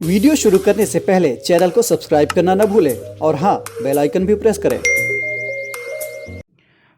Video शुरू करने से पहले चैनल को सब्सक्राइब करना न भूलें और हाँ, बेल आइकन भी प्रेस करें।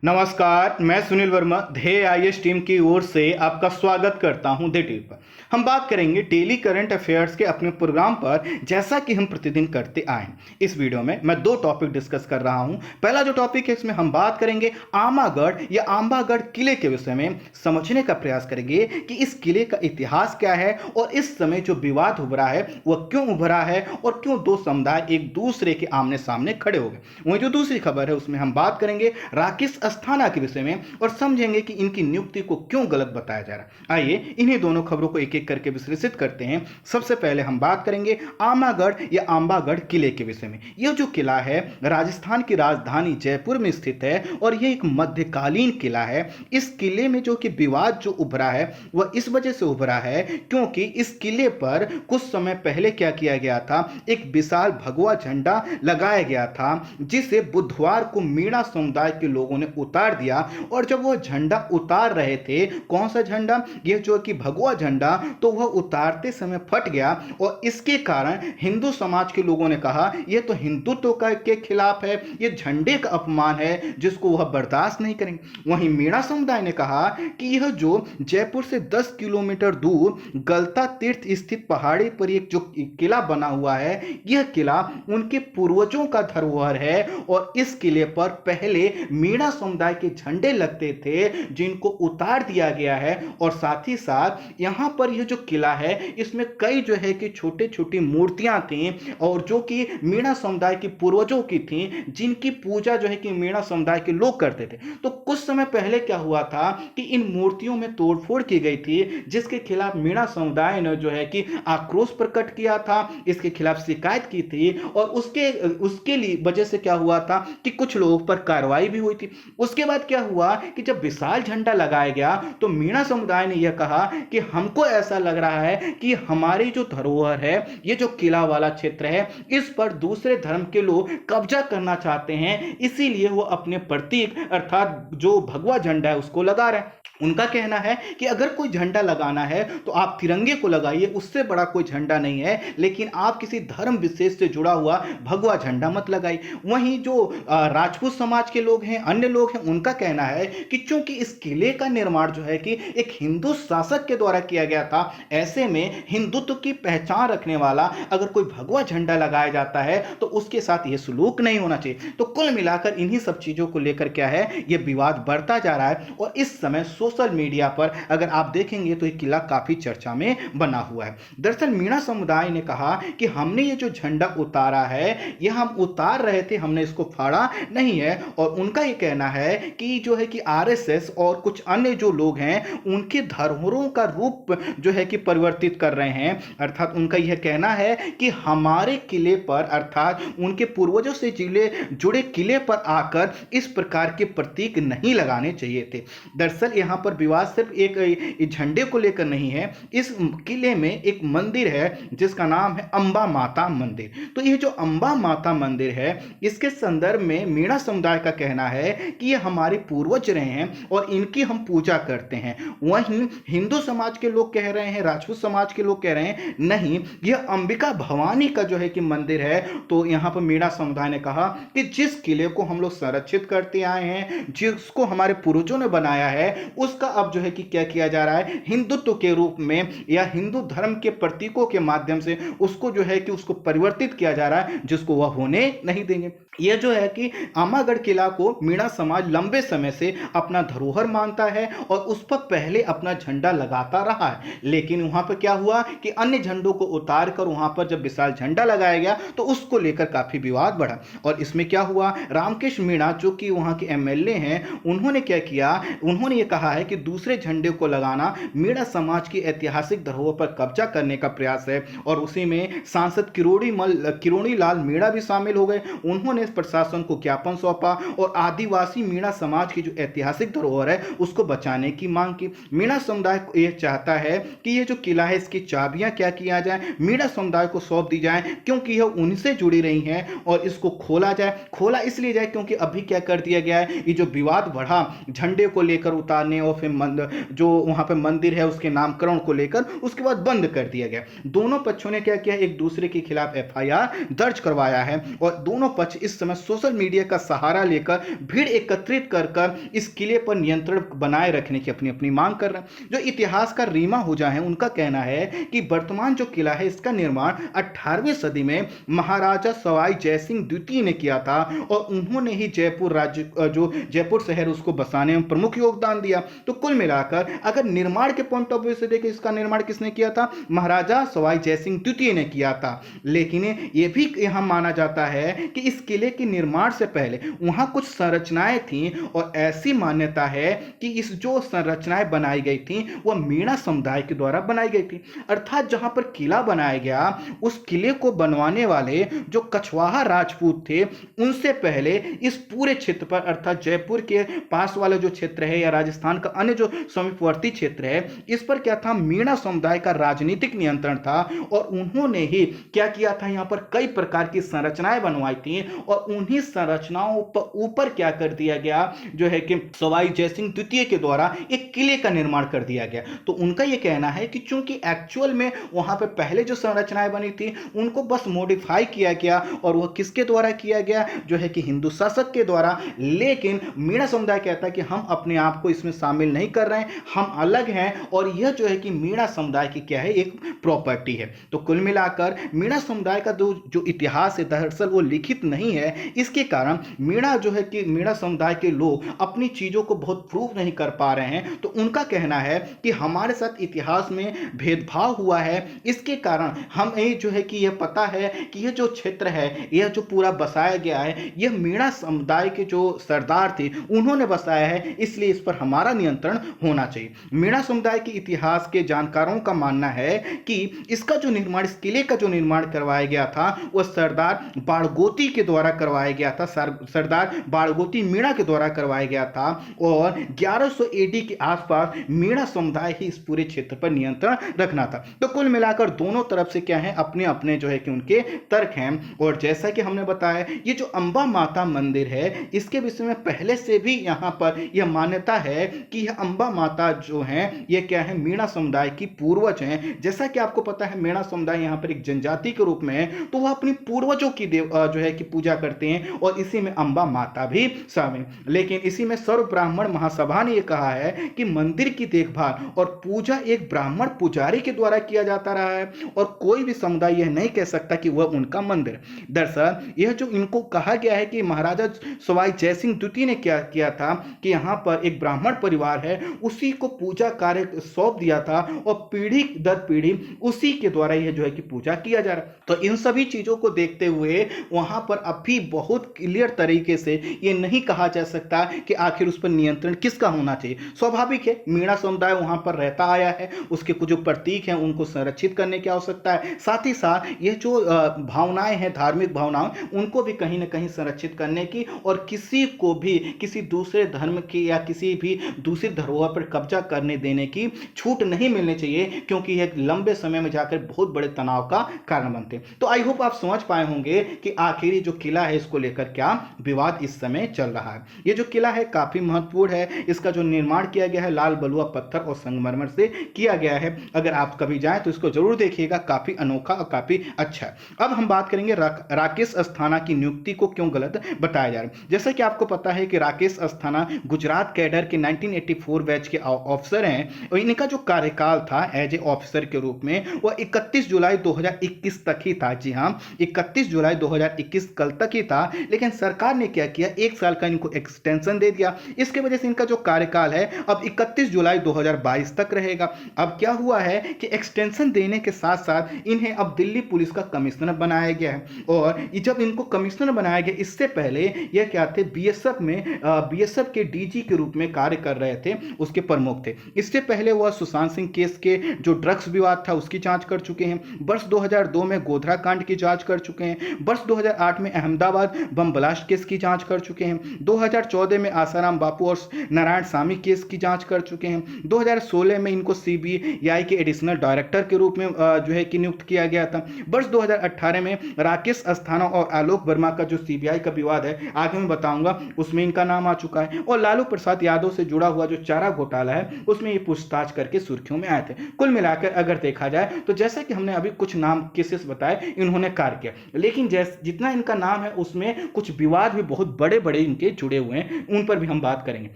नमस्कार, मैं सुनील वर्मा ध्येय आईएएस टीम की ओर से आपका स्वागत करता हूं द टीवी पर। हम बात करेंगे डेली करंट अफेयर्स के अपने प्रोग्राम पर, जैसा कि हम प्रतिदिन करते आए हैं। इस वीडियो में मैं दो टॉपिक डिस्कस कर रहा हूं। पहला जो टॉपिक है, इसमें हम बात करेंगे आमागढ़ या अंबागढ़ किले के विषय में, समझने का प्रयास करेंगे कि इस किले का इतिहास क्या है और इस समय जो विवाद उभरा है वह क्यों उभरा है और क्यों दो समुदाय एक दूसरे के आमने सामने खड़े हो गए। वहीं जो दूसरी खबर है, उसमें हम बात करेंगे राकेश अस्थाना के विषय में और समझेंगे कि इनकी नियुक्ति को क्यों गलत बताया जा रहा है। आइए इन्हीं दोनों खबरों को एक एक करके विश्लेषित करते हैं। सबसे पहले हम बात करेंगे आमागढ़ या अंबागढ़ किले के विषय में। यह जो किला है राजस्थान की राजधानी जयपुर में स्थित है और यह एक मध्यकालीन किला है। इस किले में जो कि विवाद जो उभरा है वह इस वजह से उभरा है क्योंकि इस किले पर कुछ समय पहले क्या किया गया था, एक विशाल भगवा झंडा लगाया गया था जिसे बुधवार को मीणा समुदाय के लोगों ने उतार दिया। और जब वह झंडा उतार रहे थे, कौन सा झंडा, यह जो कि भगवा झंडा, तो वह उतारते समय फट गया और इसके कारण हिंदू समाज के लोगों ने कहा यह तो हिंदुत्व के खिलाफ है, यह झंडे का अपमान है जिसको वह बर्दाश्त नहीं करेंगे। वहीं मीणा समुदाय ने कहा कि यह जो जयपुर से 10 किलोमीटर दूर गलता तीर्थ स्थित पहाड़ी पर एक जो किला बना हुआ है, यह किला उनके पूर्वजों का धरोहर है और इस किले पर पहले मीणा समुदाय के झंडे लगते थे जिनको उतार दिया गया है। और साथ ही साथ यहां पर यह जो किला है इसमें कई जो है कि छोटे छोटी मूर्तियां थी और जो कि मीणा समुदाय के पूर्वजों की थी, जिनकी पूजा जो है कि मीणा समुदाय के लोग करते थे। तो कुछ समय पहले क्या हुआ था कि इन मूर्तियों में तोड़फोड़ की गई थी, जिसके खिलाफ मीणा समुदाय ने जो है कि आक्रोश प्रकट किया था, इसके खिलाफ शिकायत की थी और उसके लिए वजह से क्या हुआ था कि कुछ लोगों पर कार्रवाई भी हुई थी। उसके बाद क्या हुआ कि जब विशाल झंडा लगाया गया तो मीणा समुदाय ने यह कहा कि हमको ऐसा लग रहा है कि हमारी जो धरोहर है, ये जो किला वाला क्षेत्र है, इस पर दूसरे धर्म के लोग कब्जा करना चाहते हैं, इसीलिए वो अपने प्रतीक अर्थात जो भगवा झंडा है उसको लगा रहे हैं। उनका कहना है कि अगर कोई झंडा लगाना है तो आप तिरंगे को लगाइए, उससे बड़ा कोई झंडा नहीं है, लेकिन आप किसी धर्म विशेष से जुड़ा हुआ भगवा झंडा मत लगाइए। वहीं जो राजपूत समाज के लोग हैं, अन्य लोग हैं, उनका कहना है कि चूंकि इस किले का निर्माण जो है कि एक हिंदू शासक के द्वारा किया गया था, ऐसे में हिंदुत्व की पहचान रखने वाला अगर कोई भगवा झंडा लगाया जाता है तो उसके साथ यह सलूक नहीं होना चाहिए। तो कुल मिलाकर इन्हीं सब चीजों को लेकर क्या है, यह विवाद बढ़ता जा रहा है और इस समय सोशल मीडिया पर अगर आप देखेंगे तो यह किला काफी चर्चा में बना हुआ है। दरअसल मीणा समुदाय ने कहा कि हमने ये जो झंडा उतारा है, यह हम उतार रहे थे, हमने इसको फाड़ा नहीं है। और उनका यह कहना है कि जो है कि आरएसएस और कुछ अन्य जो लोग हैं उनके धरोहरों का रूप जो है कि परिवर्तित कर रहे हैं। अर्थात उनका यह कहना है कि हमारे किले पर अर्थात उनके पूर्वजों से जुड़े किले पर आकर इस प्रकार के प्रतीक नहीं लगाने चाहिए थे। दरअसल यहां पर विवाद सिर्फ एक झंडे को लेकर नहीं है। इस किले में एक मंदिर है जिसका नाम है अंबा माता मंदिर। तो यह जो अंबा माता मंदिर है, इसके संदर्भ में मीणा समुदाय का कहना है कि ये हमारे पूर्वज रहे हैं और इनकी हम पूजा करते हैं। वहीं हिंदू समाज के लोग कह रहे हैं, राजपूत समाज के लोग कह रहे हैं नहीं, यह अंबिका भवानी का जो है कि मंदिर है। तो यहां पर मीणा समुदाय ने कहा कि जिस किले को हम लोग संरक्षित करते आए हैं, जिसको हमारे पूर्वजों ने बनाया है, उसका अब जो है कि क्या किया जा रहा है, हिंदुत्व के रूप में या हिंदू धर्म के प्रतीकों के माध्यम से उसको जो है कि उसको परिवर्तित किया जा रहा है, जिसको वह होने नहीं देंगे। यह जो है कि आमागढ़ किला को मीणा समाज लंबे समय से अपना धरोहर मानता है और उस पर पहले अपना झंडा लगाता रहा है। लेकिन वहां पर क्या हुआ कि अन्य झंडों को उतार कर वहां पर जब विशाल झंडा लगाया गया तो उसको लेकर काफी विवाद बढ़ा। और इसमें क्या हुआ, रामकृष्ण मीणा जो कि वहां के एमएलए हैं, उन्होंने क्या किया, उन्होंने ये कहा है कि दूसरे झंडे को लगाना मीणा समाज की ऐतिहासिक धरोहर पर कब्जा करने का प्रयास है। और उसी में सांसद किरोड़ी लाल मीणा भी शामिल हो गए। उन्होंने प्रशासन को ज्ञापन सौंपा और आदिवासी मीणा समाज की जो ऐतिहासिक धरोहर है उसको बचाने की मांग की। मीणा समुदाय यह चाहता है कि यह जो किला है इसकी चाबियां क्या किया जाए, मीणा समुदाय को सौंप दी जाए, क्योंकि यह उनसे जुड़ी रही हैं और इसको खोला जाए। खोला इसलिए जाए क्योंकि अभी क्या कर दिया गया है, ये जो विवाद बढ़ा झंडे को लेकर उतारने बनवाने और फिर जो वहाँ पे मंदिर है उसके नामकरण को लेकर उसके बाद बंद कर दिया गया। दोनों पक्षों ने क्या किया, एक दूसरे के खिलाफ एफआईआर दर्ज करवाया है और दोनों पक्ष इस समय सोशल मीडिया का सहारा लेकर भीड़ एकत्रित कर इस किले पर नियंत्रण बनाए रखने की अपनी अपनी मांग कर रहे हैं। जो इतिहासकार रीमा हुजा हैं उनका कहना है कि वर्तमान जो किला है इसका निर्माण 18वीं सदी में महाराजा सवाई जयसिंह द्वितीय ने किया था और उन्होंने ही जयपुर राज्य जो जयपुर शहर उसको बसाने में प्रमुख योगदान दिया। तो कुल मिलाकर अगर निर्माण के पॉइंट ऑफ व्यू से देखें, इसका निर्माण किसने किया था, महाराजा सवाई जयसिंह द्वितीय ने किया था। लेकिन यह भी यहां माना जाता है कि इस किले के निर्माण से पहले वहां कुछ संरचनाएं थी और ऐसी मान्यता है कि इस जो संरचनाएं बनाई गई थी वह मीणा समुदाय के द्वारा बनाई गई थी। अर्थात जहां पर किला बनाया गया उस किले को बनवाने वाले जो कछवाहा राजपूत थे उनसे पहले इस पूरे क्षेत्र पर अर्थात जयपुर के पास वाला जो क्षेत्र है या राजस्थान का अन्य जो समीपवर्ती क्षेत्र है इस पर क्या था, मीणा समुदाय का राजनीतिक नियंत्रण था और उन्होंने ही क्या किया था, यहां पर कई प्रकार की संरचनाएं बनवाई थी और उन्हीं संरचनाओं पर ऊपर क्या कर दिया गया जो है कि सवाई जयसिंह द्वितीय के द्वारा एक किले का निर्माण कर दिया गया। तो उनका यह कहना है कि चूंकि एक्चुअल में वहां पर पहले जो संरचनाएं बनी थी उनको बस मॉडिफाई किया गया और वह किसके द्वारा किया गया जो है कि हिंदू शासक के द्वारा। लेकिन मीणा समुदाय कहता है कि हम अपने आप को इसमें शामिल नहीं कर रहे हैं, हम अलग हैं और यह जो है कि मीणा समुदाय की क्या है, एक प्रॉपर्टी है। तो कुल मिलाकर मीणा समुदाय का जो इतिहास है दरअसल वो लिखित नहीं है। इसके कारण मीणा जो है कि मीणा समुदाय के लोग अपनी चीजों को बहुत प्रूव नहीं कर पा रहे हैं। तो उनका कहना है कि हमारे साथ इतिहास में भेदभाव हुआ है, इसके कारण हमें जो है कि यह पता है कि यह जो क्षेत्र है यह जो पूरा बसाया गया है यह मीणा समुदाय के जो सरदार थे उन्होंने बसाया है, इसलिए इस पर हमारा नियंत्रण होना चाहिए। मीणा समुदाय के इतिहास के जानकारों का मानना है कि इसका जो निर्माण, इस किले का जो निर्माण करवाया गया था वह सरदार बाड़गोती के द्वारा करवाया गया था, सरदार बाड़गोती मीणा के द्वारा करवाया गया था और 1100 एडी के आसपास मीणा समुदाय ही इस पूरे क्षेत्र पर नियंत्रण रखना था। तो कुल मिलाकर दोनों तरफ से क्या है, अपने अपने जो है कि उनके तर्क हैं। और जैसा कि हमने बताया ये जो अंबा माता मंदिर है इसके विषय में पहले से भी यहाँ पर यह मान्यता है कि यह अंबा माता जो है ये क्या है, मीणा समुदाय की पूर्वज हैं। जैसा कि आपको पता है मीणा समुदाय यहाँ पर एक जनजाति के रूप में है तो वह अपनी पूर्वजों की जो है कि पूजा करते हैं और इसी में अंबा माता भी शामिल। लेकिन इसी में सर्व ब्राह्मण महासभा ने यह कहा है कि मंदिर की देखभाल और पूजा एक ब्राह्मण पुजारी के द्वारा किया जाता रहा है और कोई भी समुदाय यह नहीं कह सकता कि वह उनका मंदिर। दरअसल यह जो इनको कहा गया है कि महाराजा सवाई जयसिंह द्वितीय ने क्या किया था कि यहाँ पर एक ब्राह्मण परिवार है उसी को पूजा कार्य सौंप दिया था और पीढ़ी दर पीढ़ी उसी के द्वारा यह जो है कि पूजा किया जा रहा। तो इन सभी चीजों को देखते हुए वहां पर अभी बहुत क्लियर तरीके से यह नहीं कहा जा सकता कि आखिर उस पर नियंत्रण किसका होना चाहिए। स्वाभाविक है मीणा समुदाय वहां पर रहता आया है, उसके कुछ जो प्रतीक हैं उनको संरक्षित करने की आवश्यकता है। साथ ही साथ यह जो भावनाएं हैं, धार्मिक भावनाएं, उनको भी कहीं ना कहीं संरक्षित करने की और किसी को भी किसी दूसरे धर्म की या किसी भी दूसरी धरोहर पर कब्जा करने देने की छूट नहीं मिलनी चाहिए, क्योंकि यह लंबे समय में जाकर बहुत बड़े तनाव का कारण बनते हैं। तो आई होप आप समझ पाए होंगे कि आखिर जो किला है इसको लेकर क्या विवाद इस समय चल रहा है। यह जो किला है काफी महत्वपूर्ण है, इसका जो निर्माण किया गया है लाल बलुआ पत्थर और संगमरमर से किया गया है। अगर आप कभी जाएं तो इसको जरूर देखिएगा, काफी अनोखा और काफी अच्छा है। अब हम बात करेंगे राकेश अस्थाना की नियुक्ति को क्यों गलत बताया जा रहा है। जैसा कि आपको पता है कि राकेश अस्थाना गुजरात कैडर के 1984 बैच के ऑफिसर हैं और इनका जो कार्यकाल था एज ए ऑफिसर के रूप में वह 31 जुलाई 2021 तक ही था। जी हां, 31 जुलाई 2021 कल तक ही था, लेकिन सरकार ने क्या किया, 1 साल का इनको एक्सटेंशन दे दिया। इसके वजह से इनका जो कार्यकाल है अब 31 जुलाई 2022 तक रहेगा। अब क्या हुआ है कि एक्सटेंशन देने के साथ साथ इन्हें अब दिल्ली पुलिस का कमिश्नर बनाया गया है और जब इनको कमिश्नर बनाया गया इससे पहले यह क्या थे, बीएसएफ के डीजी के रूप में कार्य कर रहे थे, उसके प्रमुख थे। इससे पहले वह सुशांत सिंह केस के जो ड्रग्स विवाद था उसकी जांच कर चुके हैं। वर्ष 2002 में गोधरा कांड की जांच कर चुके हैं। वर्ष 2008 में अहमदाबाद बम ब्लास्ट केस की जांच कर चुके हैं। 2014 में आसाराम बापू और नारायण सामी केस की जांच कर चुके हैं। 2016 में इनको सीबीआई के एडिशनल डायरेक्टर के रूप में जो है कि नियुक्त किया गया था। वर्ष 2018 में राकेश अस्थाना और आलोक वर्मा का जो सीबीआई का विवाद है आगे मैं बताऊंगा, उसमें इनका नाम आ चुका है। और लालू प्रसाद यादव से जुड़ा हुआ जो चारा घोटाला है उसमें ये पूछताछ करके सुर्खियों में आए थे। कुल मिलाकर अगर देखा जाए तो जैसा कि हमने अभी कुछ नाम केसेस बताए इन्होंने कार्य किया, लेकिन जितना इनका नाम है उसमें कुछ विवाद भी बहुत बड़े बड़े इनके जुड़े हुए हैं, उन पर भी हम बात करेंगे।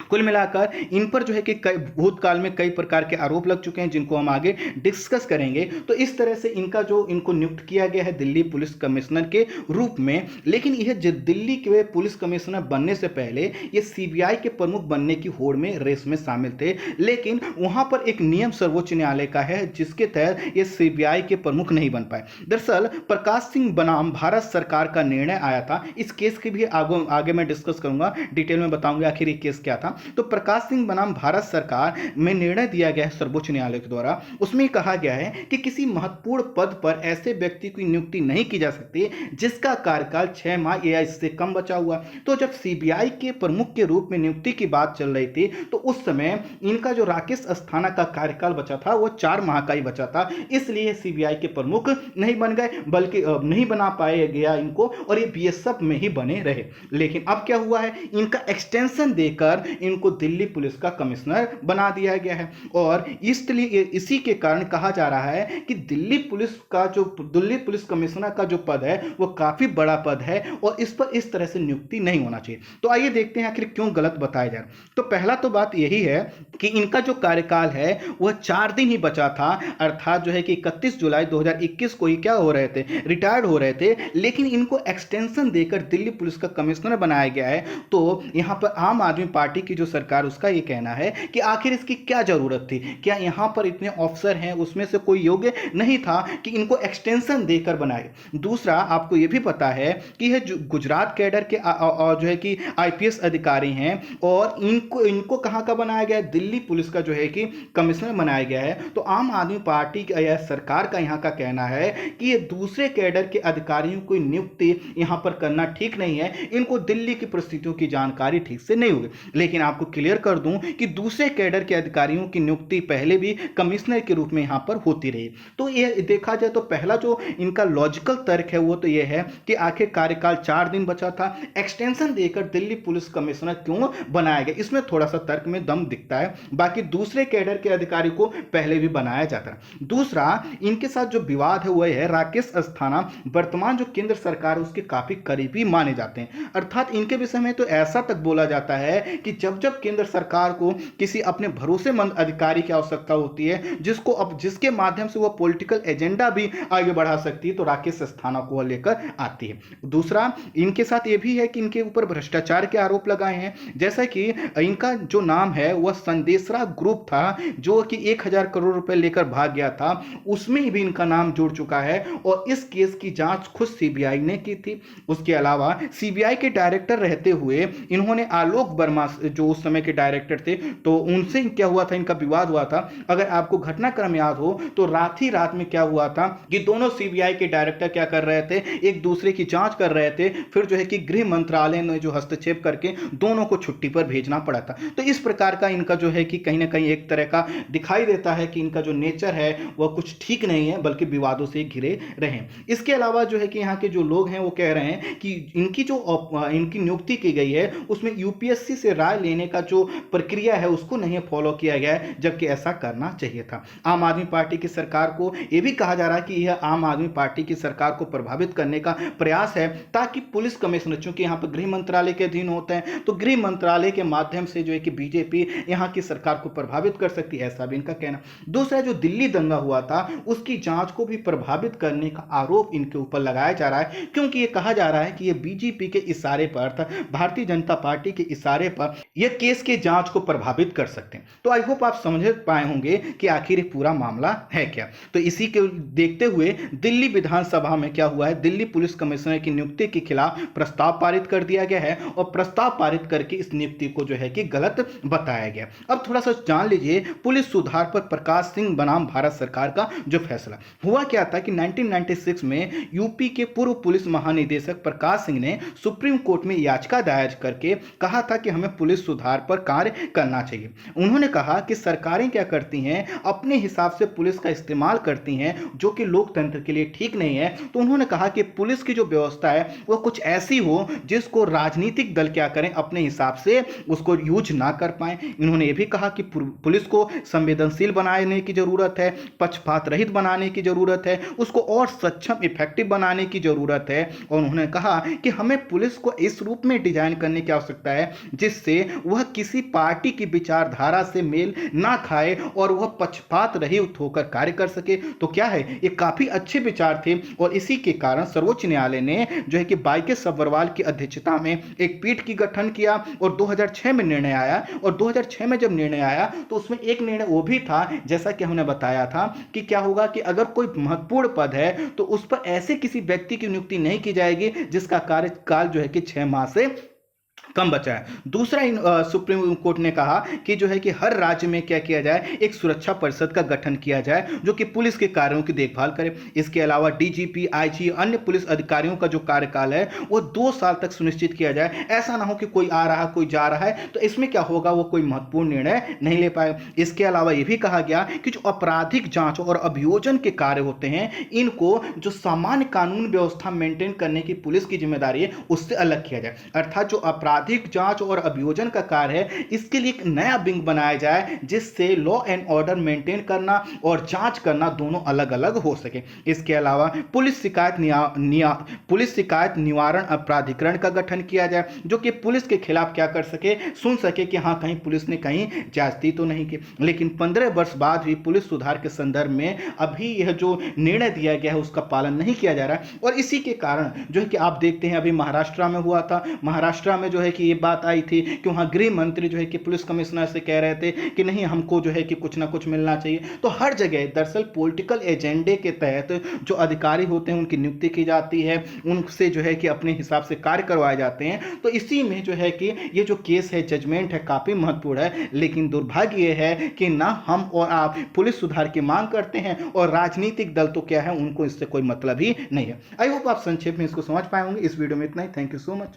कुल मिलाकर इन पर जो है कि कई भूतकाल में कई प्रकार के आरोप लग चुके हैं जिनको हम आगे डिस्कस करेंगे। तो इस तरह से इनका जो इनको नियुक्त किया गया है दिल्ली पुलिस कमिश्नर के रूप में, लेकिन यह दिल्ली के पुलिस कमिश्नर बनने से पहले ये सीबीआई के प्रमुख बनने की होड़ में रेस में शामिल थे, लेकिन वहां पर एक नियम सर्वोच्च न्यायालय का है जिसके तहत ये सीबीआई के प्रमुख नहीं बन पाए। दरअसल प्रकाश सिंह बनाम भारत सरकार का निर्णय आया था, इस केस की भी आगे मैं डिस्कस करूंगा, डिटेल में बताऊंगा आखिर ये केस क्या था। तो प्रकाश सिंह बनाम भारत सरकार में निर्णय दिया गया है सर्वोच्च न्यायालय के द्वारा, उसमें कहा गया है कि किसी महत्वपूर्ण पद पर ऐसे व्यक्ति की नियुक्ति नहीं की जा सकती जिसका कार्यकाल 6 माह या इससे कम बचा हुआ। तो जब सीबीआई के प्रमुख के रूप में नियुक्ति की बात चल रही थी तो उस समय इनका जो राकेश अस्थाना का कार्यकाल बचा था वो 4 माह का ही बचा था, इसलिए सीबीआई के प्रमुख नहीं बन गए, बल्कि नहीं बना पाया गया इनको, और ये बीएसएफ में ही बने रहे। लेकिन अब क्या हुआ है, इनका एक्सटेंशन देकर इनको दिल्ली पुलिस का कमिश्नर बना दिया गया है, और इसलिए इसी के कारण कहा जा रहा है कि दिल्ली पुलिस कमिश्नर का जो पद है वो काफी बड़ा पद है और इस पर इस तरह से नियुक्ति नहीं होना चाहिए। तो आइए देखते हैं आखिर क्यों गलत बताया जा रहा है। तो पहला तो बात यही है कि इनका जो कार्यकाल है वह 4 दिन ही बचा था, अर्थात जो है कि 31 जुलाई 2021 को ही क्या हो रहे थे, रिटायर्ड हो रहे थे, लेकिन इनको एक्सटेंशन देकर दिल्ली पुलिस का कमिश्नर बनाया गया है। तो यहां पर आम आदमी पार्टी की जो सरकार उसका ये कहना है कि आखिर इसकी क्या जरूरत थी, क्या यहां पर इतने ऑफिसर हैं उसमें से कोई योग्य नहीं था कि इनको एक्सटेंशन देकर बनाए। दूसरा, आपको यह भी पता है कि यह गुजरात कैडर के जो है कि आईपीएस अधिकारी हैं और इनको कहां का बनाया गया है, दिल्ली पुलिस का जो है कि कमिश्नर बनाया गया है। तो आम आदमी पार्टी या सरकार का यहां का कहना है कि ये दूसरे कैडर के अधिकारियों की नियुक्ति यहां पर करना ठीक नहीं है, इनको दिल्ली की परिस्थितियों की जानकारी ठीक से नहीं होगी। लेकिन आपको क्लियर कर दूं कि दूसरे कैडर के अधिकारियों की नियुक्ति पहले भी कमिश्नर के रूप में यहां पर होती रही। तो ये देखा जाए तो पहला जो इनका लॉजिकल तर्क है वो तो ये है कि आखिर कार्यकाल 4 दिन बचा था, एक्सटेंशन देकर दिल्ली पुलिस कमिश्नर क्यों बनाया गया, इसमें थोड़ा सा तर्क में दम दिखता है। बाकी दूसरे कैडर के अधिकारी को पहले भी बनाया जाता है। दूसरा, इनके साथ जो विवाद है वह है राकेश अस्थाना वर्तमान जो केंद्र सरकार है उसके काफी करीबी माने जाते हैं, अर्थात इनके विषय में तो ऐसा तक बोला जाता है कि जब केंद्र सरकार को किसी अपने भरोसेमंद अधिकारी की आवश्यकता होती है जिसके माध्यम से वह पॉलिटिकल एजेंडा भी आगे बढ़ा सकती है, तो राकेश अस्थाना को लेकर आती है। दूसरा, इनके साथ यह भी है कि इनके ऊपर भ्रष्टाचार के आरोप लगाए हैं, जैसा कि इनका जो नाम है वह संदेशरा ग्रुप था जो कि 1000 करोड़ रुपए लेकर भाग गया था, उसमें भी इनका नाम जुड़ चुका है और इस केस की जांच खुद सीबीआई ने की थी। उसके अलावा सीबीआई के डायरेक्टर रहते हुए इन्होंने आलोक वर्मा जो उस समय के डायरेक्टर थे तो उनसे क्या हुआ था, इनका विवाद हुआ था। अगर आपको घटनाक्रम याद हो तो रात में क्या हुआ था कि दोनों सीबीआई के डायरेक्टर क्या कर रहे थे, एक दूसरे की जांच कर रहे थे, फिर जो है कि गृह मंत्रालय ने जो हस्तक्षेप करके दोनों को छुट्टी पर भेजना पड़ा था। तो इस प्रकार का इनका जो है कि कहीं ना कहीं एक तरह का दिखाई देता है कि इनका जो नेचर है वह कुछ ठीक नहीं है, बल्कि विवादों से घिरे रहे। इसके अलावा जो है कि यहाँ के जो लोग हैं वो कह रहे हैं कि इनकी नियुक्ति की गई है उसमें यूपीएससी से राय लेने का जो प्रक्रिया है उसको नहीं फॉलो किया गया है, जबकि ऐसा करना चाहिए था। आम आदमी पार्टी की सरकार को यह भी कहा जा रहा है कि यह आम आदमी पार्टी की सरकार को प्रभावित करने का प्रयास है ताकि पुलिस कमिश्नर, चूंकि यहाँ पर गृह मंत्रालय के अधीन होते हैं, तो गृह मंत्रालय के माध्यम से जो है कि बीजेपी यहाँ की सरकार को प्रभावित कर सकती है, ऐसा भी इनका कहना। दूसरा, जो दिल्ली दंगा हुआ था उसकी जांच को भी प्रभावित करने का आरोप इनके ऊपर लगाया जा रहा है, क्योंकि यह कहा जा रहा है कि यह बीजेपी के इशारे पर, भारतीय जनता पार्टी के इशारे पर यह केस के जांच को प्रभावित कर सकते हैं। तो आई होप आप समझ पाए होंगे कि आखिर ये पूरा मामला है क्या। तो इसी के देखते हुए दिल्ली विधानसभा में क्या हुआ है, दिल्ली पुलिस कमिश्नर की नियुक्ति के खिलाफ प्रस्ताव पारित कर दिया गया है और प्रस्ताव पारित करके इस नियुक्ति को जो है कि गलत बताया गया। अब थोड़ा सा जान लीजिए पुलिस सुधार पर प्रकाश सिंह बनाम भारत सरकार का जो फैसला हुआ क्या था कि 1996 में यूपी के पूर्व पुलिस महानिदेशक प्रकाश सिंह ने सुप्रीम कोर्ट में याचिका दायर करके कहा था कि हमें पुलिस सुधार पर कार्य करना चाहिए। उन्होंने कहा कि सरकारें क्या करती हैं, अपने हिसाब से पुलिस का इस्तेमाल करती हैं, जो कि लोकतंत्र के लिए ठीक नहीं है। तो उन्होंने कहा कि पुलिस की जो व्यवस्था है वो कुछ ऐसी हो जिसको राजनीतिक दल क्या करें, अपने हिसाब से उसको यूज ना कर पाए। इन्होंने ये भी कहा कि पुलिस को संवेदनशील बनाने की जरूरत है, पक्षपात रहित बनाने की जरूरत है, उसको और सक्षम इफेक्टिव बनाने की जरूरत है। और उन्होंने कहा कि हमें पुलिस को इस रूप में डिजाइन करने की आवश्यकता है जिससे वह किसी पार्टी की विचारधारा से मेल ना खाए और वह पक्षपात रहित होकर कार्य कर सके। तो क्या है, ये काफी अच्छे विचार थे और इसी के कारण सर्वोच्च न्यायालय ने जो है कि वाईके सब्बरवाल की अध्यक्षता में एक पीठ की गठन किया और 2006 में निर्णय आया। और 2006 में जब निर्णय आया तो उसमें एक निर्णय वो भी था, जैसा कि हमने बताया था, कि क्या होगा कि अगर कोई महत्वपूर्ण पद है तो उस पर ऐसे किसी व्यक्ति की नियुक्ति नहीं की जाएगी जिसका कार्यकाल जो है कि 6 माह से कम बचा है। दूसरा, सुप्रीम कोर्ट ने कहा कि जो है कि हर राज्य में क्या किया जाए, एक सुरक्षा परिषद का गठन किया जाए जो कि पुलिस के कार्यों की देखभाल करे। इसके अलावा डीजीपी, आईजी, अन्य पुलिस अधिकारियों का जो कार्यकाल है वो 2 साल तक सुनिश्चित किया जाए। ऐसा ना हो कि कोई आ रहा कोई जा रहा है तो इसमें क्या होगा, वो कोई महत्वपूर्ण निर्णय नहीं ले पाए। इसके अलावा यह भी कहा गया कि जो आपराधिक जांच और अभियोजन के कार्य होते हैं इनको जो सामान्य कानून व्यवस्था मेंटेन करने की पुलिस की जिम्मेदारी है उससे अलग किया जाए। अर्थात जो अपराधिक जांच और अभियोजन का कार्य है इसके लिए एक नया विंग बनाया जाए जिससे लॉ एंड ऑर्डर मेंटेन करना और जांच करना दोनों अलग अलग हो सके। इसके अलावा पुलिस शिकायत निवारण प्राधिकरण का गठन किया जाए जो कि पुलिस के खिलाफ क्या कर सके, सुन सके कि हाँ कहीं पुलिस ने कहीं ज्यादती तो नहीं की। लेकिन 15 वर्ष बाद भी पुलिस सुधार के संदर्भ में अभी यह जो निर्णय दिया गया है उसका पालन नहीं किया जा रहा है। और इसी के कारण जो है कि आप देखते हैं अभी महाराष्ट्र में हुआ था, महाराष्ट्र में जो है कि ये बात आई थी कि वहां गृह मंत्री जो है कि पुलिस कमिश्नर से कह रहे थे कि नहीं हमको जो है कि कुछ ना कुछ मिलना चाहिए। तो हर जगह दरअसल पॉलिटिकल एजेंडे के तहत जो अधिकारी होते हैं उनकी नियुक्ति की जाती है, उनसे जो है कि अपने हिसाब से कार्य करवाए जाते हैं। तो इसी में जो है कि ये जो केस है, जजमेंट है, काफी महत्वपूर्ण है। लेकिन दुर्भाग्य यह है कि ना हम और आप पुलिस सुधार की मांग करते हैं और राजनीतिक दल तो क्या है, उनको इससे कोई मतलब ही नहीं है। आई होप आप संक्षेप में इसको समझ पाए होंगे। इस वीडियो में इतना ही। Thank you so much.